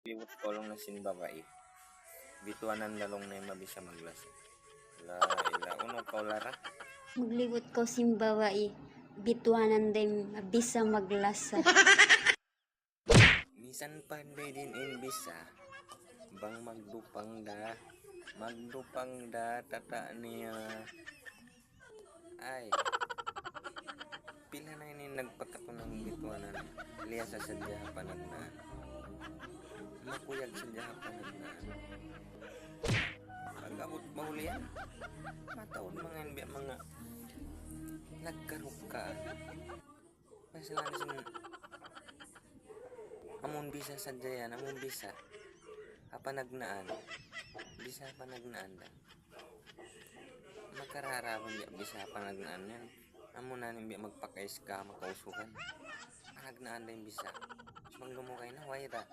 Liwat kolong na sinbabae. Bituanan lalong na yung mabisa maglas. La ila uno kaulara. Maglibot ko simbawai, bituanan din bisa maglasa. Bisan panday din in bisa. Bang magdupang da tata niya. Ay. Pila na ini nagpagkatunang bituanan. Liya sa sadya panagnaan. Makuyag sadya panagnaan. Pag-abot maulian. Mataon mga nagkarukaan. Masalan sin amon bisa sadya yan, amon bisa. Panagnaan. Bisa panagnaan da. Makararaman niya bisa panagnaan yan. Amon na niya magpakais ka, makausukan. Panagnaan da yung bisa. Mas maglumukay na, why da?